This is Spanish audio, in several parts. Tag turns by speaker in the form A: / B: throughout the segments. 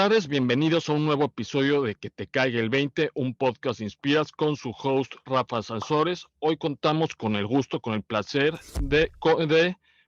A: Tardes, bienvenidos a un nuevo episodio de Que te caiga el 20, un podcast Inspiras con su host Rafa Sansores. Hoy contamos con el gusto, con el placer de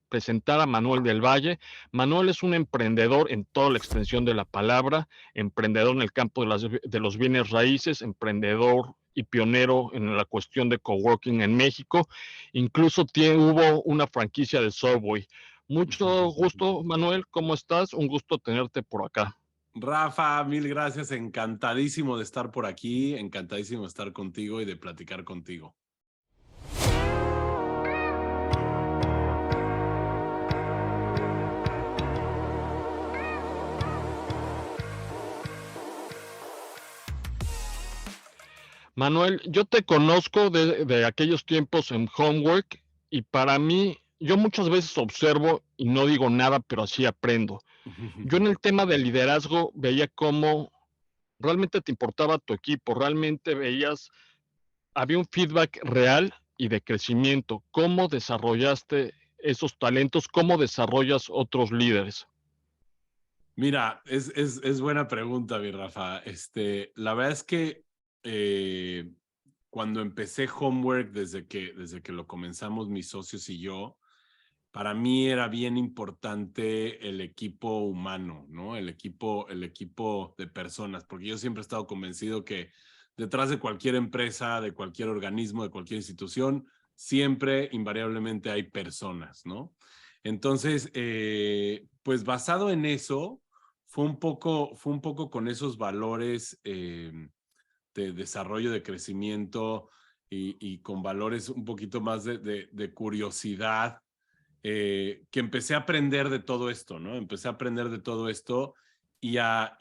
A: presentar a Manuel del Valle. Manuel es un emprendedor en toda la extensión de la palabra, emprendedor en el campo de los bienes raíces, emprendedor y pionero en la cuestión de coworking en México. Incluso hubo una franquicia de Subway. Mucho gusto, Manuel, ¿cómo estás? Un gusto tenerte por acá.
B: Rafa, mil gracias. Encantadísimo de estar por aquí, encantadísimo de estar contigo y de platicar contigo.
A: Manuel, yo te conozco de aquellos tiempos en Homework y para mí, yo muchas veces observo y no digo nada, pero así aprendo. Yo en el tema del liderazgo veía cómo realmente te importaba tu equipo, realmente veías, había un feedback real y de crecimiento. ¿Cómo desarrollaste esos talentos? ¿Cómo desarrollas otros líderes?
B: Mira, es buena pregunta, mi Rafa. La verdad es que eh, cuando empecé Homework, desde que lo comenzamos mis socios y yo, para mí era bien importante el equipo humano, ¿no? El equipo de personas, porque yo siempre he estado convencido que detrás de cualquier empresa, de cualquier organismo, de cualquier institución, siempre, invariablemente hay personas, ¿no? Entonces, pues basado en eso, fue un poco con esos valores de desarrollo, de crecimiento y con valores un poquito más de curiosidad, que empecé a aprender de todo esto, ¿no? Empecé a aprender de todo esto y a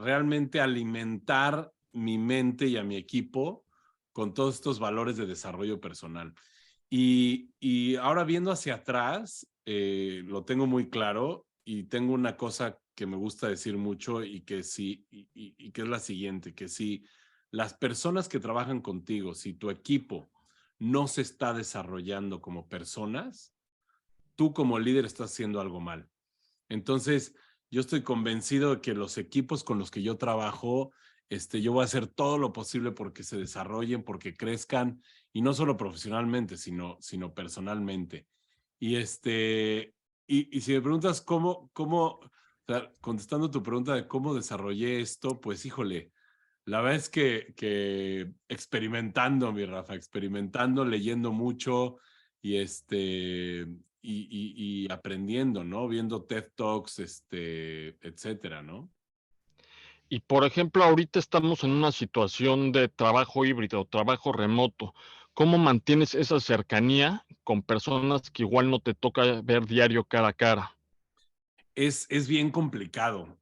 B: realmente alimentar mi mente y a mi equipo con todos estos valores de desarrollo personal. Y ahora viendo hacia atrás, lo tengo muy claro y tengo una cosa que me gusta decir mucho y que sí, y que es la siguiente, que si las personas que trabajan contigo, si tu equipo no se está desarrollando como personas, tú como líder estás haciendo algo mal. Entonces, yo estoy convencido de que los equipos con los que yo trabajo, yo voy a hacer todo lo posible porque se desarrollen, porque crezcan, y no solo profesionalmente, sino personalmente. Y, y si me preguntas o sea, contestando tu pregunta de cómo desarrollé esto, pues híjole, la verdad es que experimentando, mi Rafa, experimentando, leyendo mucho y y aprendiendo, ¿no? Viendo TED Talks, etcétera, ¿no?
A: Y por ejemplo, ahorita estamos en una situación de trabajo híbrido, trabajo remoto. ¿Cómo mantienes esa cercanía con personas que igual no te toca ver diario cara a cara?
B: Es bien complicado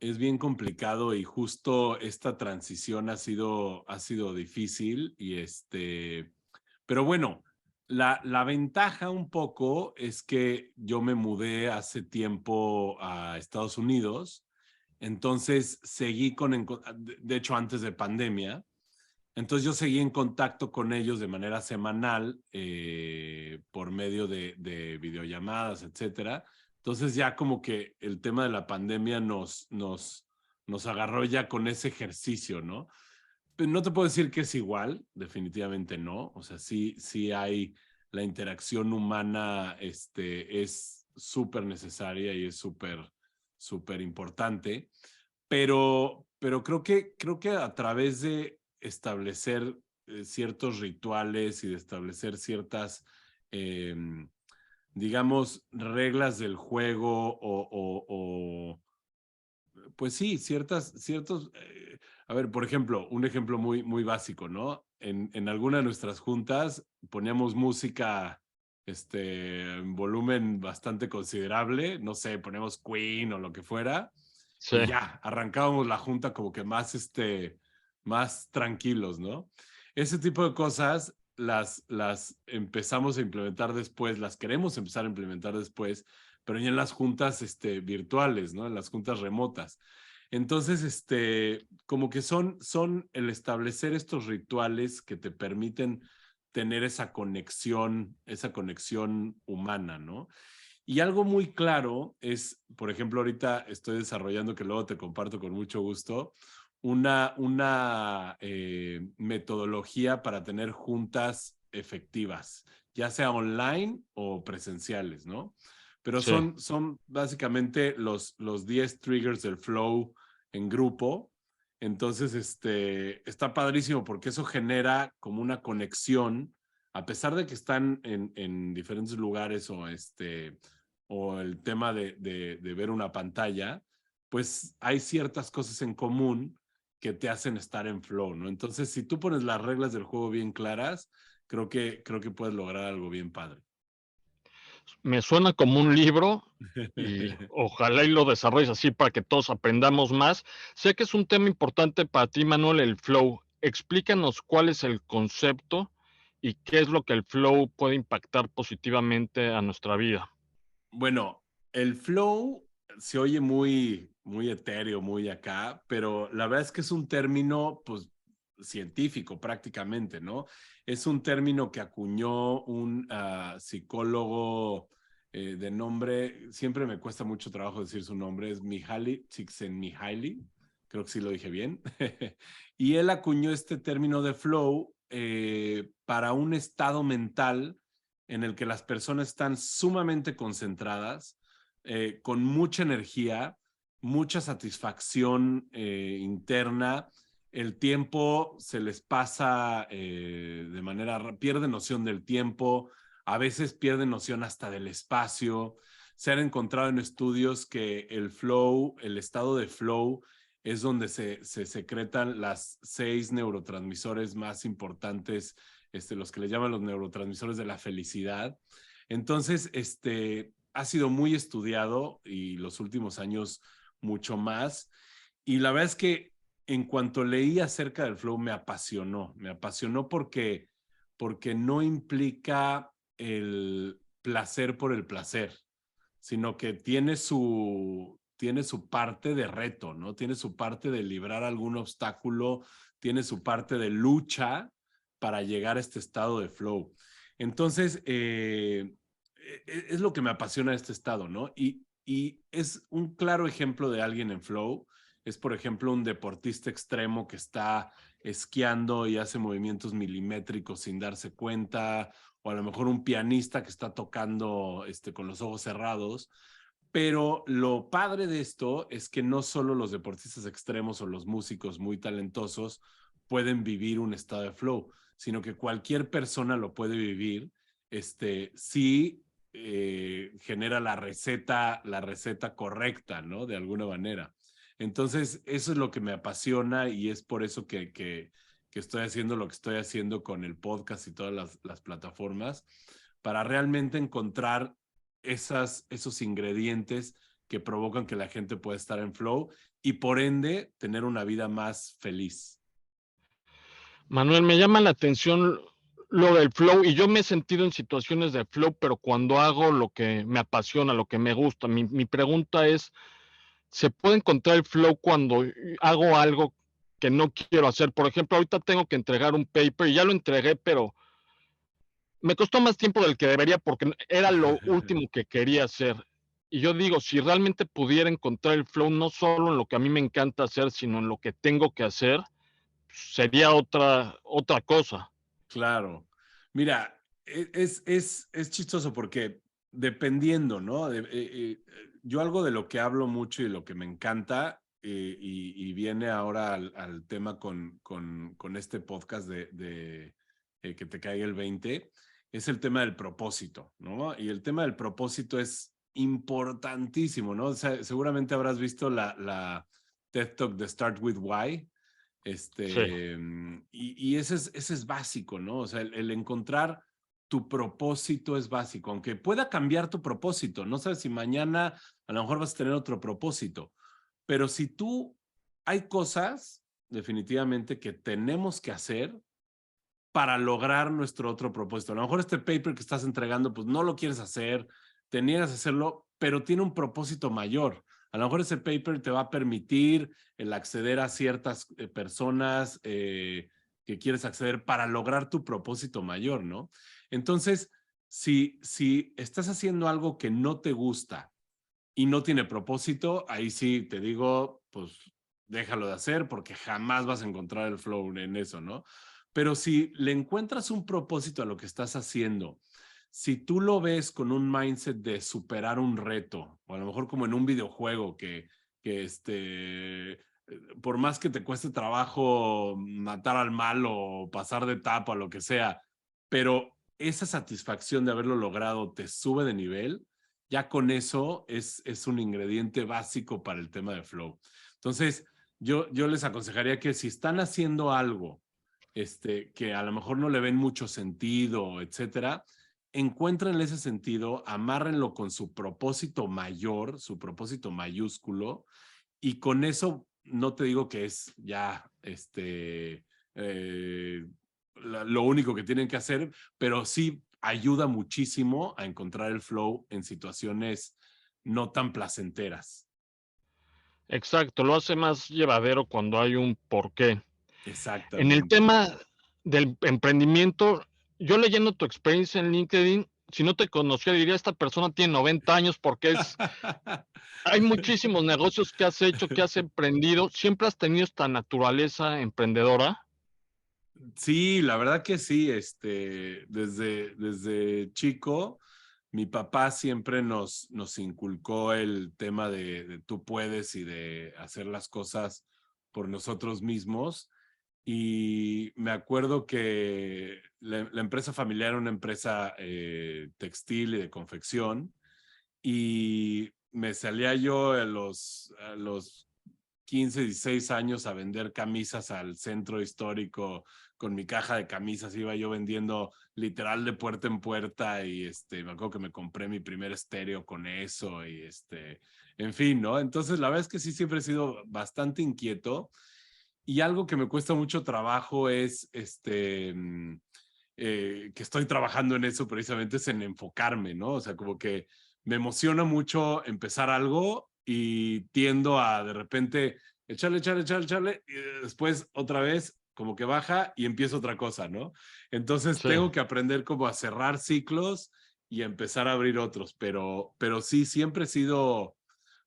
B: y justo esta transición ha sido difícil y pero bueno, la ventaja un poco es que yo me mudé hace tiempo a Estados Unidos, entonces seguí de hecho antes de pandemia, entonces yo seguí en contacto con ellos de manera semanal, por medio de videollamadas, etcétera. Entonces ya como que el tema de la pandemia nos agarró ya con ese ejercicio, ¿no? Pero no te puedo decir que es igual, definitivamente no. O sea, sí hay la interacción humana, es súper necesaria y es súper importante, pero creo que a través de establecer ciertos rituales y de establecer ciertas, eh, digamos, reglas del juego pues sí, a ver, por ejemplo, un ejemplo muy básico, ¿no? En alguna de nuestras juntas poníamos música, en volumen bastante considerable, no sé, ponemos Queen o lo que fuera,
A: Sí.
B: y ya, arrancábamos la junta como que más tranquilos, ¿no? Ese tipo de cosas las empezamos a implementar después, las queremos empezar a implementar después, pero ya en las juntas virtuales, ¿no? En las juntas remotas. Entonces, como que son el establecer estos rituales que te permiten tener esa conexión humana, ¿no? Y algo muy claro es, por ejemplo, ahorita estoy desarrollando, que luego te comparto con mucho gusto, una metodología para tener juntas efectivas, ya sea online o presenciales, ¿no? Pero
A: Sí.
B: son básicamente los 10 triggers del flow en grupo. Entonces, está padrísimo porque eso genera como una conexión, a pesar de que están en diferentes lugares o el tema de ver una pantalla, pues hay ciertas cosas en común que te hacen estar en flow, ¿no? Entonces, si tú pones las reglas del juego bien claras, creo que puedes lograr algo bien padre.
A: Me suena como un libro y ojalá y lo desarrolles así para que todos aprendamos más. Sé que es un tema importante para ti, Manuel, el flow. Explícanos cuál es el concepto y qué es lo que el flow puede impactar positivamente a nuestra vida.
B: Bueno, el flow se oye muy etéreo, muy acá, pero la verdad es que es un término, pues, científico prácticamente, ¿no? Es un término que acuñó un psicólogo de nombre, siempre me cuesta mucho trabajo decir su nombre, es Mihaly Csikszentmihalyi, creo que sí lo dije bien, y él acuñó este término de flow para un estado mental en el que las personas están sumamente concentradas, con mucha energía, mucha satisfacción interna. El tiempo se les pasa de manera, pierden noción del tiempo, a veces pierden noción hasta del espacio. Se han encontrado en estudios que el flow, el estado de flow, es donde se secretan las 6 neurotransmisores más importantes, los que le llaman los neurotransmisores de la felicidad. Entonces, ha sido muy estudiado y los últimos años mucho más. Y la verdad es que en cuanto leí acerca del flow me apasionó porque no implica el placer por el placer, sino que tiene su parte de reto, ¿no? Tiene su parte de librar algún obstáculo, tiene su parte de lucha para llegar a este estado de flow. Entonces, es lo que me apasiona de este estado, ¿no? Y es un claro ejemplo de alguien en flow. Es, por ejemplo, un deportista extremo que está esquiando y hace movimientos milimétricos sin darse cuenta, o a lo mejor un pianista que está tocando con los ojos cerrados. Pero lo padre de esto es que no solo los deportistas extremos o los músicos muy talentosos pueden vivir un estado de flow, sino que cualquier persona lo puede vivir si genera la receta correcta, ¿no? De alguna manera. Entonces, eso es lo que me apasiona y es por eso que estoy haciendo lo que estoy haciendo con el podcast y todas las plataformas, para realmente encontrar esos ingredientes que provocan que la gente pueda estar en flow y por ende tener una vida más feliz.
A: Manuel, me llama la atención lo del flow y yo me he sentido en situaciones de flow, pero cuando hago lo que me apasiona, lo que me gusta. Mi pregunta es, ¿se puede encontrar el flow cuando hago algo que no quiero hacer? Por ejemplo, ahorita tengo que entregar un paper y ya lo entregué, pero me costó más tiempo del que debería porque era lo último que quería hacer. Y yo digo, si realmente pudiera encontrar el flow no solo en lo que a mí me encanta hacer, sino en lo que tengo que hacer, sería otra cosa.
B: Claro. Mira, es chistoso porque dependiendo, ¿no? Yo algo de lo que hablo mucho y lo que me encanta, y viene ahora al tema con este podcast de que te caiga el 20, es el tema del propósito, ¿no? Y el tema del propósito es importantísimo, ¿no? O sea, seguramente habrás visto la TED Talk de Start With Why.
A: Sí.
B: Y ese es básico, ¿no? O sea, el encontrar tu propósito es básico, aunque pueda cambiar tu propósito. No sabes si mañana a lo mejor vas a tener otro propósito, pero si tú, hay cosas definitivamente que tenemos que hacer para lograr nuestro otro propósito. A lo mejor este paper que estás entregando, pues no lo quieres hacer, te niegas a hacerlo, pero tiene un propósito mayor. A lo mejor ese paper te va a permitir el acceder a ciertas personas que quieres acceder para lograr tu propósito mayor, ¿no? Entonces, Si estás haciendo algo que no te gusta y no tiene propósito, ahí sí te digo, pues déjalo de hacer porque jamás vas a encontrar el flow en eso, ¿no? Pero si le encuentras un propósito a lo que estás haciendo, si tú lo ves con un mindset de superar un reto, o a lo mejor como en un videojuego que por más que te cueste trabajo matar al malo o pasar de etapa o lo que sea, pero esa satisfacción de haberlo logrado te sube de nivel, ya con eso es un ingrediente básico para el tema de flow. Entonces, yo les aconsejaría que si están haciendo algo que a lo mejor no le ven mucho sentido, etcétera, encuentren ese sentido, amárrenlo con su propósito mayor, su propósito mayúsculo, y con eso no te digo que es ya lo único que tienen que hacer, pero sí ayuda muchísimo a encontrar el flow en situaciones no tan placenteras.
A: Exacto, lo hace más llevadero cuando hay un porqué. En el
B: Exactamente.
A: tema del emprendimiento, yo leyendo tu experiencia en LinkedIn, si no te conocía, diría, esta persona tiene 90 años porque hay muchísimos negocios que has hecho, que has emprendido. ¿Siempre has tenido esta naturaleza emprendedora?
B: Sí, la verdad que sí, desde chico, mi papá siempre nos inculcó el tema de tú puedes y de hacer las cosas por nosotros mismos. Y me acuerdo que la empresa familiar era una empresa textil y de confección, y me salía yo a los 15, 16 años a vender camisas al centro histórico con mi caja de camisas. Iba yo vendiendo literal de puerta en puerta, y me acuerdo que me compré mi primer estéreo con eso y en fin, ¿no? Entonces la verdad es que sí, siempre he sido bastante inquieto, y algo que me cuesta mucho trabajo es que estoy trabajando en eso precisamente, es en enfocarme, ¿no? O sea, como que me emociona mucho empezar algo y tiendo a de repente echarle, y después otra vez como que baja y empiezo otra cosa, ¿no? Entonces
A: Sí.
B: tengo que aprender como a cerrar ciclos y a empezar a abrir otros, pero sí, siempre he sido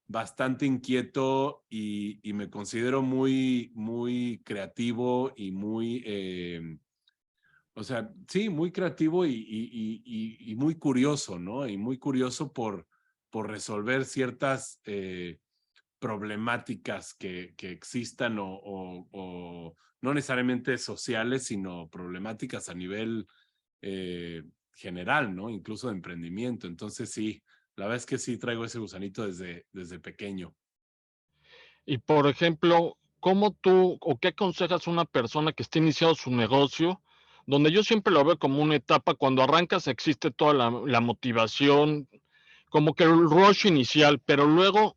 B: bastante inquieto, y me considero muy, muy creativo y muy, o sea, sí, muy creativo y muy curioso, ¿no? Y muy curioso por resolver ciertas problemáticas que existan, o no necesariamente sociales, sino problemáticas a nivel general, ¿no? Incluso de emprendimiento. Entonces sí, la verdad es que sí traigo ese gusanito desde pequeño.
A: Y, por ejemplo, ¿cómo tú o qué aconsejas a una persona que está iniciando su negocio? Donde yo siempre lo veo como una etapa, cuando arrancas existe toda la motivación, como que el rush inicial, pero luego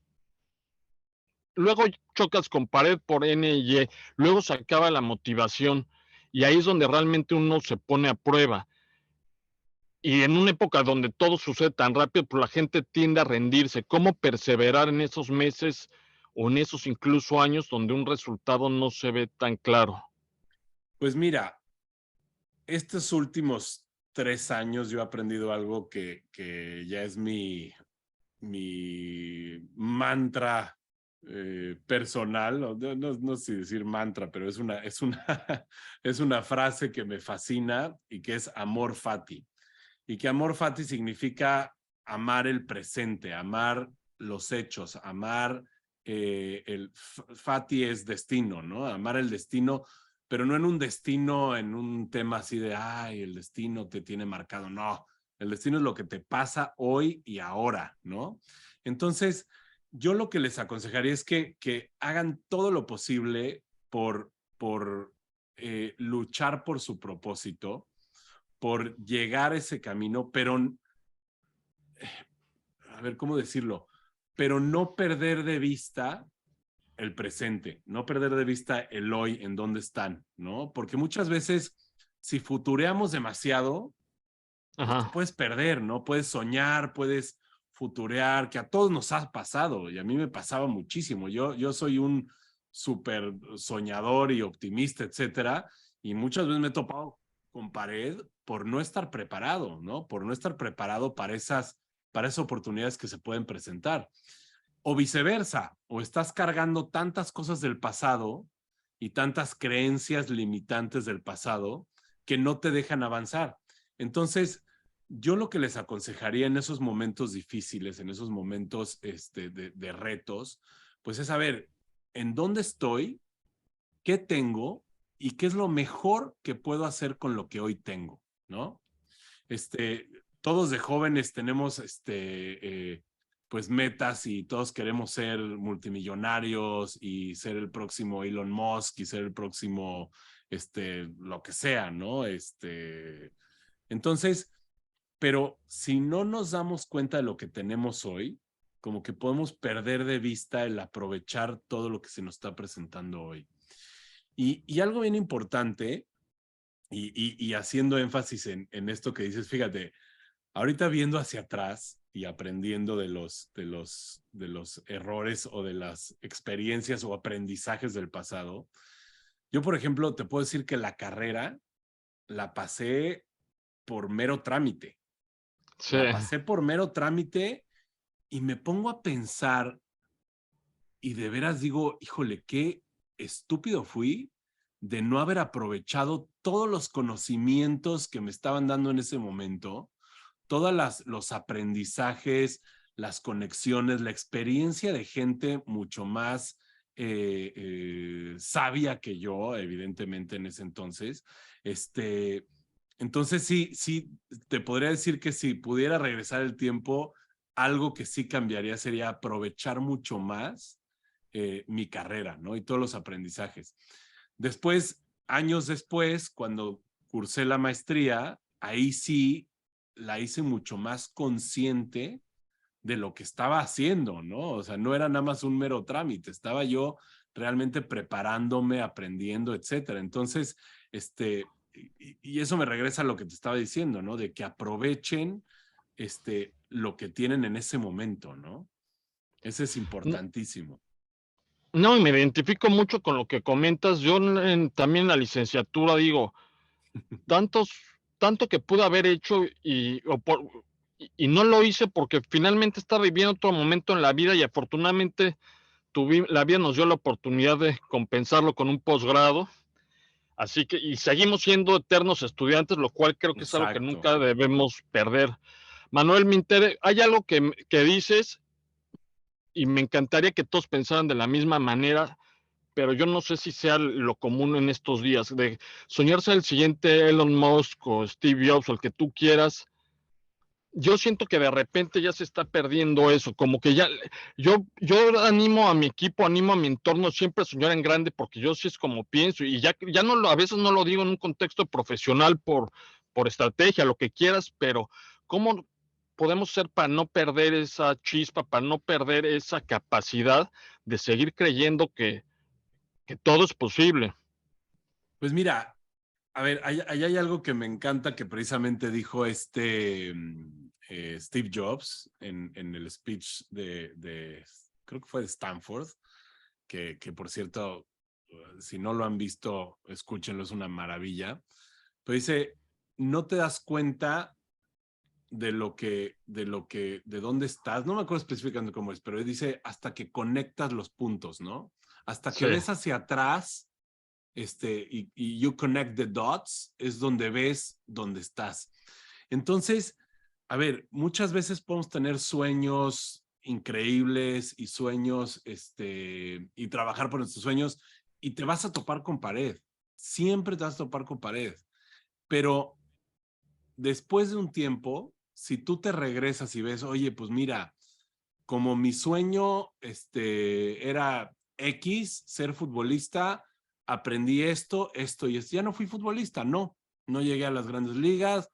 A: chocas con pared por N y Y, luego se acaba la motivación, y ahí es donde realmente uno se pone a prueba. Y en una época donde todo sucede tan rápido, pues la gente tiende a rendirse. ¿Cómo perseverar en esos meses o en esos incluso años donde un resultado no se ve tan claro?
B: Pues mira, estos últimos 3 años yo he aprendido algo que ya es mi mantra personal, no sé decir mantra, pero es una frase que me fascina, y que es amor fati. Y que amor fati significa amar el presente, amar los hechos, amar fati es destino, ¿no? Amar el destino, pero no en un destino, en un tema así de, ay, el destino te tiene marcado, no. El destino es lo que te pasa hoy y ahora, ¿no? Entonces, yo lo que les aconsejaría es que hagan todo lo posible por luchar por su propósito, por llegar a ese camino, pero, a ver, ¿cómo decirlo? Pero no perder de vista el presente, no perder de vista el hoy, en dónde están, ¿no? Porque muchas veces, si futureamos demasiado, pues te
A: Ajá,
B: puedes perder, ¿no? Puedes soñar, puedes futurear, que a todos nos ha pasado, y a mí me pasaba muchísimo. Yo soy un súper soñador y optimista, etcétera, y muchas veces me he topado con pared por no estar preparado, ¿no? Por no estar preparado para esas oportunidades que se pueden presentar. O viceversa, o estás cargando tantas cosas del pasado y tantas creencias limitantes del pasado que no te dejan avanzar. Entonces, yo lo que les aconsejaría en esos momentos difíciles, en esos momentos de retos, pues es saber en dónde estoy, qué tengo y qué es lo mejor que puedo hacer con lo que hoy tengo, ¿no? Todos de jóvenes tenemos pues metas y todos queremos ser multimillonarios y ser el próximo Elon Musk y ser el próximo lo que sea, ¿no? Entonces, pero si no nos damos cuenta de lo que tenemos hoy, como que podemos perder de vista el aprovechar todo lo que se nos está presentando hoy. Y algo bien importante, y haciendo énfasis en esto que dices, fíjate, ahorita viendo hacia atrás y aprendiendo de los errores o de las experiencias o aprendizajes del pasado, yo, por ejemplo, te puedo decir que la carrera la pasé por mero trámite.
A: Sí.
B: La pasé por mero trámite y me pongo a pensar y de veras digo, híjole, qué estúpido fui de no haber aprovechado todos los conocimientos que me estaban dando en ese momento, todos los aprendizajes, las conexiones, la experiencia de gente mucho más sabia que yo, evidentemente en ese entonces. Entonces sí, te podría decir que si pudiera regresar el tiempo, algo que sí cambiaría sería aprovechar mucho más mi carrera, ¿no? Y todos los aprendizajes. Después, años después, cuando cursé la maestría, ahí sí la hice mucho más consciente de lo que estaba haciendo, ¿no? O sea, no era nada más un mero trámite, estaba yo realmente preparándome, aprendiendo, etcétera. Entonces, y eso me regresa a lo que te estaba diciendo, ¿no? De que aprovechen lo que tienen en ese momento, ¿no? Ese es importantísimo.
A: No, y me identifico mucho con lo que comentas. Yo también en la licenciatura digo, tanto que pude haber hecho y no lo hice porque finalmente estaba viviendo otro momento en la vida y afortunadamente la vida nos dio la oportunidad de compensarlo con un posgrado. Así que, y seguimos siendo eternos estudiantes, lo cual creo que es algo que
B: Exacto.
A: nunca debemos perder. Manuel Minter, hay algo que dices y me encantaría que todos pensaran de la misma manera, pero yo no sé si sea lo común en estos días, de soñar ser el siguiente Elon Musk o Steve Jobs o el que tú quieras. Yo siento que de repente ya se está perdiendo eso, como que ya, yo animo a mi equipo, animo a mi entorno siempre a soñar en grande, porque yo sí es como pienso, y ya no a veces no lo digo en un contexto profesional por estrategia, lo que quieras, pero ¿cómo podemos ser para no perder esa chispa, para no perder esa capacidad de seguir creyendo que todo es posible?
B: Pues mira, a ver, ahí hay algo que me encanta que precisamente dijo Steve Jobs en el speech creo que fue de Stanford, que por cierto, si no lo han visto, escúchenlo, es una maravilla. Pero dice, no te das cuenta de dónde estás, no me acuerdo específicamente cómo es, pero dice, hasta que conectas los puntos, ¿no? Hasta que
A: Sí.
B: ves hacia atrás y you connect the dots, es donde ves dónde estás. Entonces, a ver, muchas veces podemos tener sueños increíbles y sueños, y trabajar por nuestros sueños, y te vas a topar con pared. Siempre te vas a topar con pared. Pero después de un tiempo, si tú te regresas y ves, oye, pues mira, como mi sueño era X, ser futbolista, aprendí esto y esto. Ya no fui futbolista, no llegué a las grandes ligas,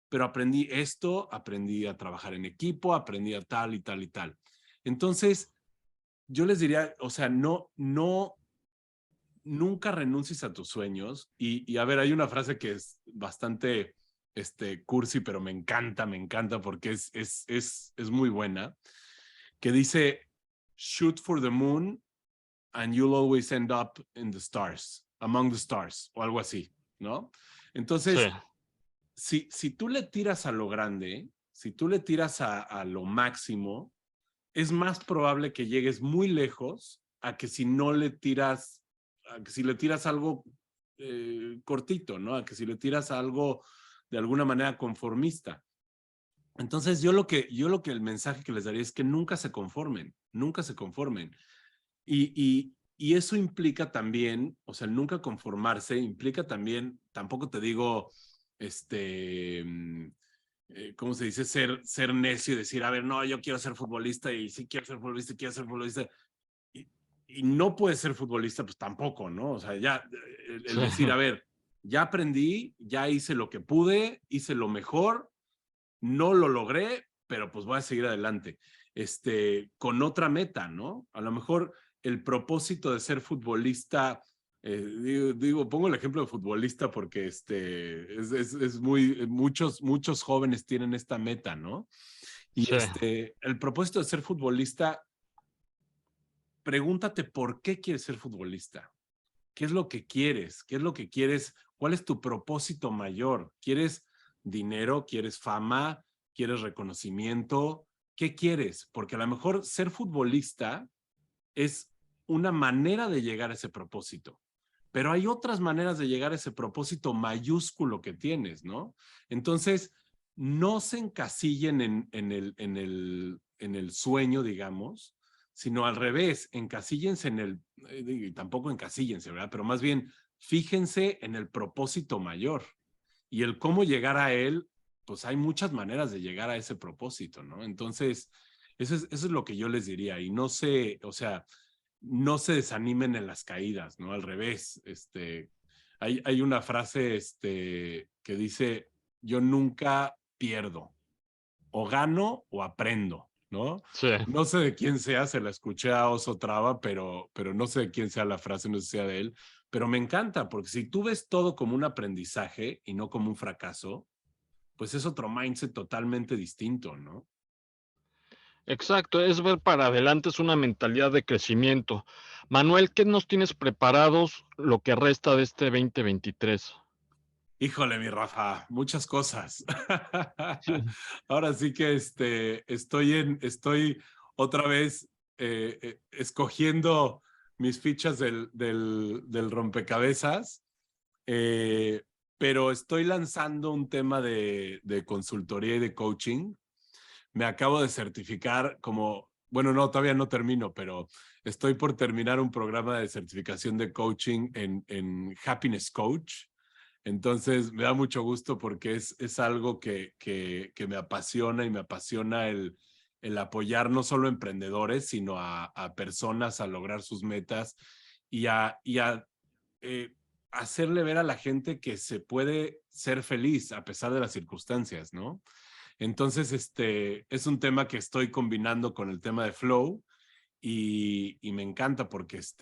B: pero aprendí esto, aprendí a trabajar en equipo, aprendí a tal y tal y tal. Entonces, yo les diría, o sea, nunca renuncies a tus sueños. Y a ver, hay una frase que es bastante cursi, pero me encanta porque es muy buena, que dice, shoot for the moon and you'll always end up in the stars, among the stars, o algo así, ¿no?
A: Sí.
B: Entonces, si tú le tiras a lo grande, si tú le tiras a lo máximo, es más probable que llegues muy lejos a que si no le tiras, a que si le tiras algo cortito, ¿no? A que si le tiras algo de alguna manera conformista. Entonces yo lo que el mensaje que les daría es que nunca se conformen, nunca se conformen. Y eso implica también, o sea, el nunca conformarse implica también, tampoco te digo, ¿cómo se dice? Ser necio y decir, a ver, no, yo quiero ser futbolista y sí quiero ser futbolista y quiero ser futbolista. Y, y no puedes ser futbolista, pues tampoco, ¿no? O sea, ya, el decir, a ver, ya aprendí, ya hice lo que pude, hice lo mejor, no lo logré, pero pues voy a seguir adelante. Con otra meta, ¿no? A lo mejor el propósito de ser futbolista, pongo el ejemplo de futbolista porque es muy, muchos jóvenes tienen esta meta, ¿no? Y
A: Sí.
B: el propósito de ser futbolista, pregúntate por qué quieres ser futbolista. ¿Qué es lo que quieres? ¿Qué es lo que quieres? ¿Cuál es tu propósito mayor? ¿Quieres dinero? ¿Quieres fama? ¿Quieres reconocimiento? ¿Qué quieres? Porque a lo mejor ser futbolista es una manera de llegar a ese propósito, pero hay otras maneras de llegar a ese propósito mayúsculo que tienes, ¿no? Entonces, no se encasillen en el sueño, digamos, sino al revés, encasíllense tampoco encasíllense, ¿verdad? Pero más bien, fíjense en el propósito mayor y el cómo llegar a él, pues hay muchas maneras de llegar a ese propósito, ¿no? Entonces, eso es lo que yo les diría y no sé, o sea, no se desanimen en las caídas, ¿no? Al revés, hay una frase que dice, yo nunca pierdo, o gano o aprendo, ¿no?
A: Sí.
B: No sé de quién sea, se la escuché a Oso Traba, pero no sé de quién sea la frase, no sé si sea de él, pero me encanta, porque si tú ves todo como un aprendizaje y no como un fracaso, pues es otro mindset totalmente distinto, ¿no?
A: Exacto, es ver para adelante, es una mentalidad de crecimiento. Manuel, ¿qué nos tienes preparados lo que resta de este 2023?
B: Híjole, mi Rafa, muchas cosas.
A: Sí.
B: Ahora sí que estoy otra vez escogiendo mis fichas del rompecabezas, eh, pero estoy lanzando un tema de consultoría y de coaching. Me acabo de certificar como, bueno, no, todavía no termino, pero estoy por terminar un programa de certificación de coaching en Happiness Coach. Entonces me da mucho gusto porque es algo que me apasiona y me apasiona el apoyar no solo a emprendedores, sino a personas a lograr sus metas y a hacerle ver a la gente que se puede ser feliz a pesar de las circunstancias, ¿no? Entonces, es un tema que estoy combinando con el tema de Flow y me encanta porque es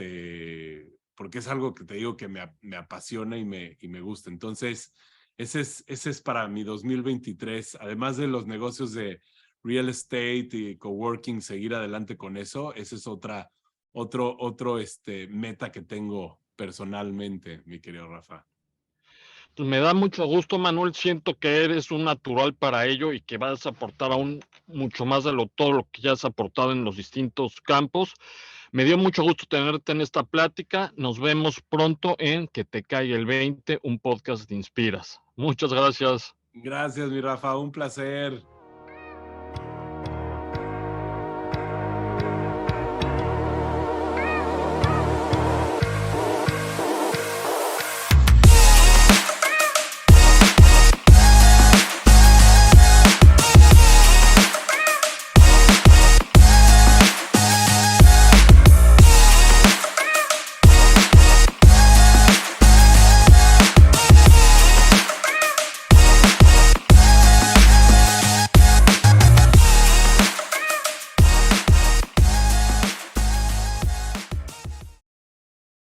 B: algo que te digo que me apasiona y me gusta. Entonces, ese es para mi 2023, además de los negocios de real estate y coworking, seguir adelante con eso, ese es otro meta que tengo personalmente, mi querido Rafa.
A: Pues me da mucho gusto, Manuel. Siento que eres un natural para ello y que vas a aportar aún mucho más de todo lo que ya has aportado en los distintos campos. Me dio mucho gusto tenerte en esta plática. Nos vemos pronto en Que te caiga el 20, un podcast de Inspiras. Muchas gracias.
B: Gracias, mi Rafa, un placer.